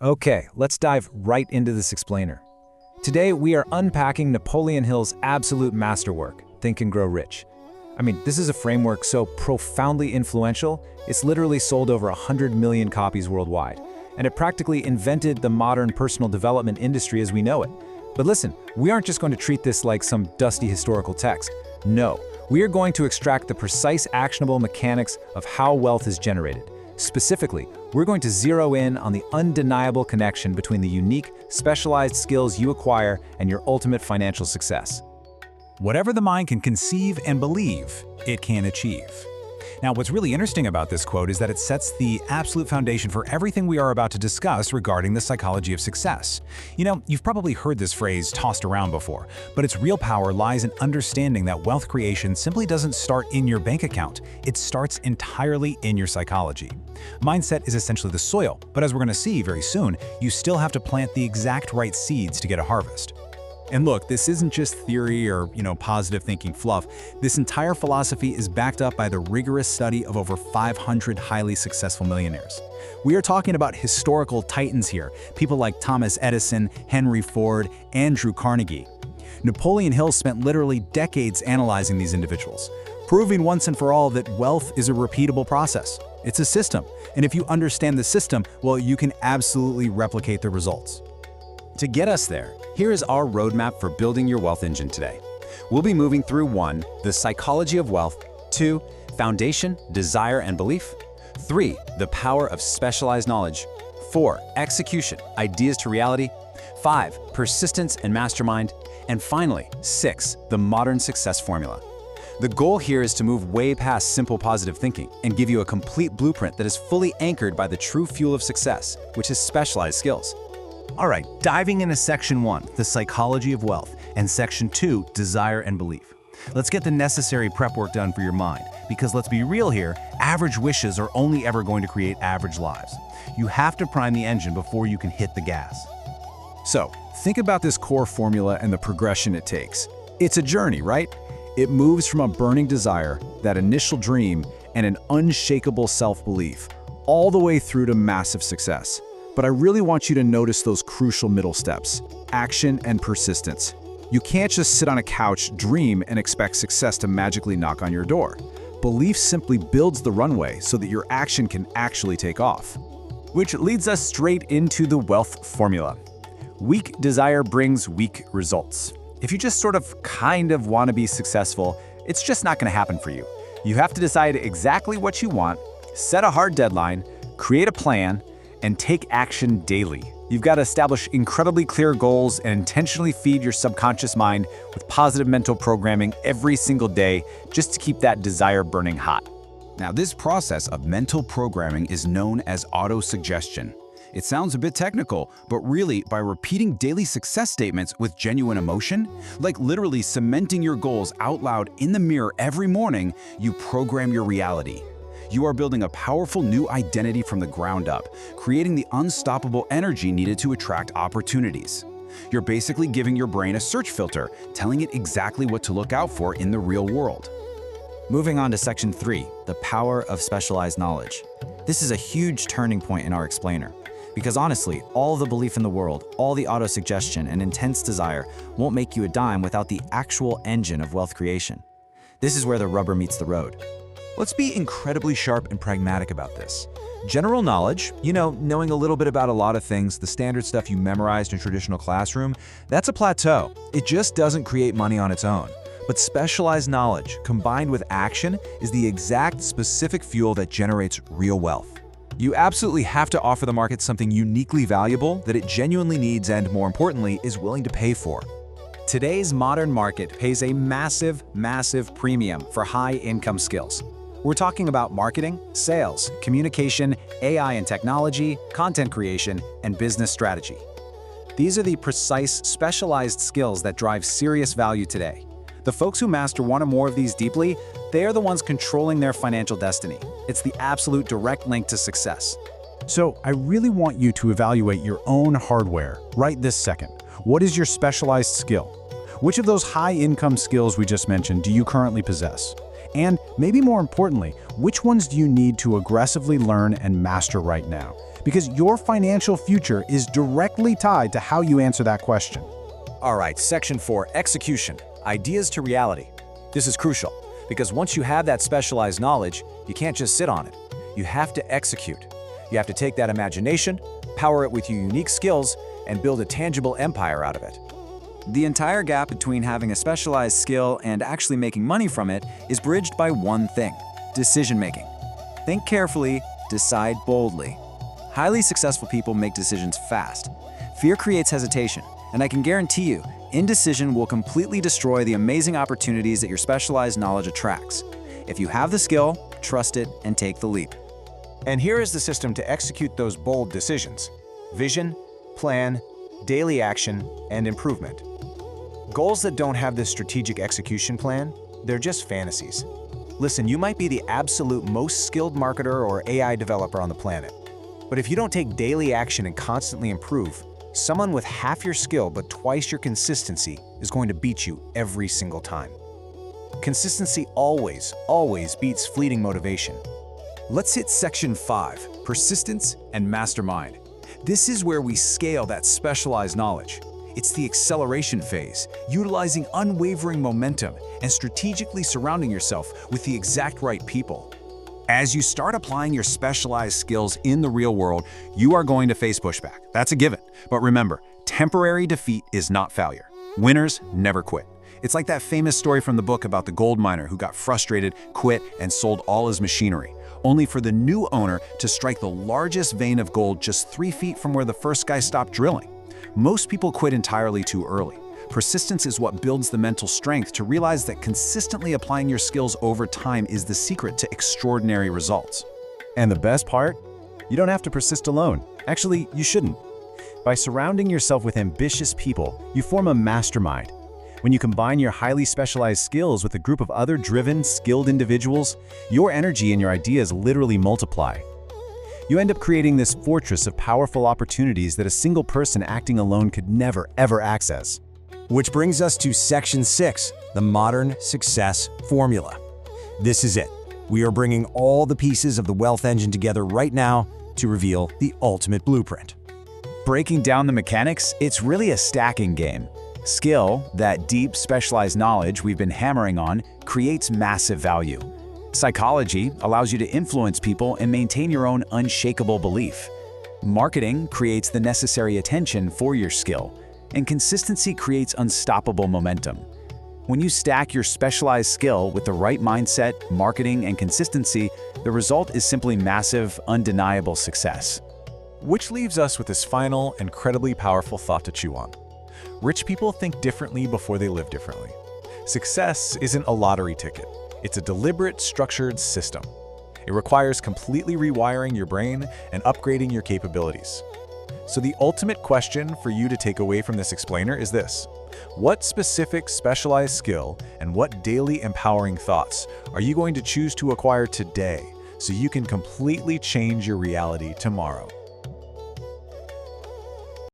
Okay, let's dive right into this explainer. Today, we are unpacking Napoleon Hill's absolute masterwork, Think and Grow Rich. This is a framework so profoundly influential, it's literally sold over 100 million copies worldwide, and it practically invented the modern personal development industry as we know it. But listen, we aren't just going to treat this like some dusty historical text. No, we are going to extract the precise actionable mechanics of how wealth is generated. Specifically, we're going to zero in on the undeniable connection between the unique, specialized skills you acquire and your ultimate financial success. Whatever the mind can conceive and believe, it can achieve. Now, what's really interesting about this quote is that it sets the absolute foundation for everything we are about to discuss regarding the psychology of success. You've probably heard this phrase tossed around before, but its real power lies in understanding that wealth creation simply doesn't start in your bank account. It starts entirely in your psychology. Mindset is essentially the soil, but as we're going to see very soon, you still have to plant the exact right seeds to get a harvest. And look, this isn't just theory or, positive thinking fluff. This entire philosophy is backed up by the rigorous study of over 500 highly successful millionaires. We are talking about historical titans here, people like Thomas Edison, Henry Ford, Andrew Carnegie. Napoleon Hill spent literally decades analyzing these individuals, proving once and for all that wealth is a repeatable process. It's a system, and if you understand the system, well, you can absolutely replicate the results. To get us there, here is our roadmap for building your wealth engine today. We'll be moving through 1, the psychology of wealth, 2, foundation, desire, and belief, 3, the power of specialized knowledge, 4, execution, ideas to reality, 5, persistence and mastermind, and finally, 6, the modern success formula. The goal here is to move way past simple positive thinking and give you a complete blueprint that is fully anchored by the true fuel of success, which is specialized skills. All right, diving into Section 1, the psychology of wealth, and Section 2, desire and belief. Let's get the necessary prep work done for your mind, because let's be real here, average wishes are only ever going to create average lives. You have to prime the engine before you can hit the gas. So, think about this core formula and the progression it takes. It's a journey, right? It moves from a burning desire, that initial dream, and an unshakable self-belief, all the way through to massive success. But I really want you to notice those crucial middle steps: action and persistence. You can't just sit on a couch, dream, and expect success to magically knock on your door. Belief simply builds the runway so that your action can actually take off. Which leads us straight into the wealth formula. Weak desire brings weak results. If you just kind of want to be successful, it's just not going to happen for you. You have to decide exactly what you want, set a hard deadline, create a plan, and take action daily. You've got to establish incredibly clear goals and intentionally feed your subconscious mind with positive mental programming every single day just to keep that desire burning hot. Now, this process of mental programming is known as autosuggestion. It sounds a bit technical, but really, by repeating daily success statements with genuine emotion, like literally cementing your goals out loud in the mirror every morning, you program your reality. You are building a powerful new identity from the ground up, creating the unstoppable energy needed to attract opportunities. You're basically giving your brain a search filter, telling it exactly what to look out for in the real world. Moving on to Section 3, the power of specialized knowledge. This is a huge turning point in our explainer. Because honestly, all the belief in the world, all the autosuggestion and intense desire won't make you a dime without the actual engine of wealth creation. This is where the rubber meets the road. Let's be incredibly sharp and pragmatic about this. General knowledge, knowing a little bit about a lot of things, the standard stuff you memorized in traditional classroom, that's a plateau. It just doesn't create money on its own. But specialized knowledge, combined with action, is the exact specific fuel that generates real wealth. You absolutely have to offer the market something uniquely valuable that it genuinely needs and, more importantly, is willing to pay for. Today's modern market pays a massive, massive premium for high-income skills. We're talking about marketing, sales, communication, AI and technology, content creation, and business strategy. These are the precise, specialized skills that drive serious value today. The folks who master one or more of these deeply, they are the ones controlling their financial destiny. It's the absolute direct link to success. So I really want you to evaluate your own hardware right this second. What is your specialized skill? Which of those high-income skills we just mentioned do you currently possess? And maybe more importantly, which ones do you need to aggressively learn and master right now? because your financial future is directly tied to how you answer that question. All right, Section 4, Execution, Ideas to Reality. This is crucial, because once you have that specialized knowledge, you can't just sit on it. You have to execute. You have to take that imagination, power it with your unique skills, and build a tangible empire out of it. The entire gap between having a specialized skill and actually making money from it is bridged by one thing: decision-making. Think carefully, decide boldly. Highly successful people make decisions fast. Fear creates hesitation, and I can guarantee you, indecision will completely destroy the amazing opportunities that your specialized knowledge attracts. If you have the skill, trust it and take the leap. And here is the system to execute those bold decisions: vision, plan, daily action, and improvement. Goals that don't have this strategic execution plan, they're just fantasies. Listen, you might be the absolute most skilled marketer or AI developer on the planet. But if you don't take daily action and constantly improve, someone with half your skill but twice your consistency is going to beat you every single time. Consistency always beats fleeting motivation. Let's hit Section 5, Persistence and Mastermind. This is where we scale that specialized knowledge. It's the acceleration phase, utilizing unwavering momentum and strategically surrounding yourself with the exact right people. As you start applying your specialized skills in the real world, you are going to face pushback. That's a given. But remember, temporary defeat is not failure. Winners never quit. It's like that famous story from the book about the gold miner who got frustrated, quit, and sold all his machinery, only for the new owner to strike the largest vein of gold just 3 feet from where the first guy stopped drilling. Most people quit entirely too early. Persistence is what builds the mental strength to realize that consistently applying your skills over time is the secret to extraordinary results. And the best part? You don't have to persist alone. Actually, you shouldn't. By surrounding yourself with ambitious people, you form a mastermind. When you combine your highly specialized skills with a group of other driven, skilled individuals, your energy and your ideas literally multiply. You end up creating this fortress of powerful opportunities that a single person acting alone could never, ever access. Which brings us to Section 6, the Modern Success Formula. This is it. We are bringing all the pieces of the wealth engine together right now to reveal the ultimate blueprint. Breaking down the mechanics, it's really a stacking game. Skill, that deep, specialized knowledge we've been hammering on, creates massive value. Psychology allows you to influence people and maintain your own unshakable belief. Marketing creates the necessary attention for your skill, and consistency creates unstoppable momentum. When you stack your specialized skill with the right mindset, marketing, and consistency, the result is simply massive, undeniable success. Which leaves us with this final, incredibly powerful thought to chew on. Rich people think differently before they live differently. Success isn't a lottery ticket. It's a deliberate, structured system. It requires completely rewiring your brain and upgrading your capabilities. So the ultimate question for you to take away from this explainer is this: what specific specialized skill and what daily empowering thoughts are you going to choose to acquire today so you can completely change your reality tomorrow?